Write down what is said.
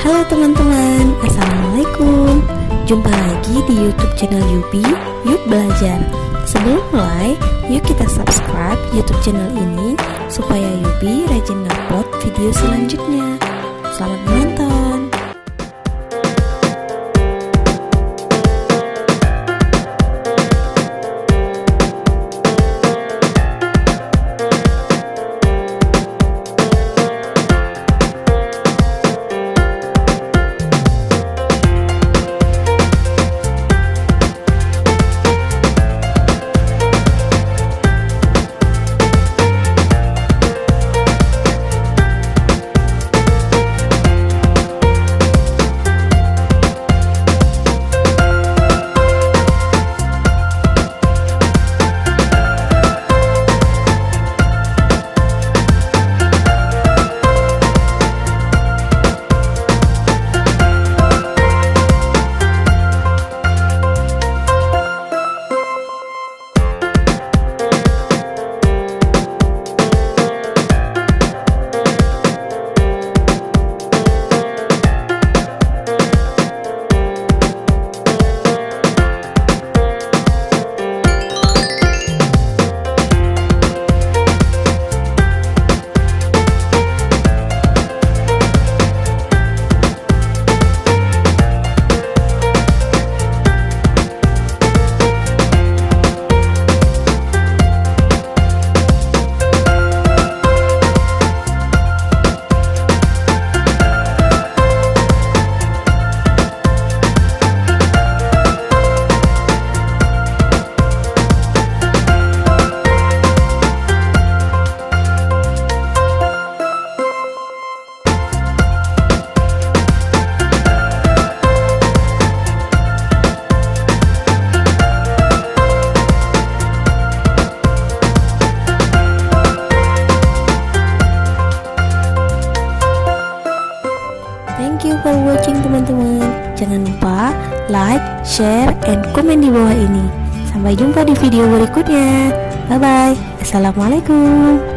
Halo teman-teman, Assalamualaikum. Jumpa lagi di YouTube channel Yubi, Yuk Belajar. Sebelum mulai, yuk kita subscribe YouTube channel ini supaya Yubi rajin upload video selanjutnya. Selamat menonton. Thank you for watching teman-teman. Jangan lupa like, share, and komen di bawah ini. Sampai jumpa di video berikutnya. Bye bye. Assalamualaikum.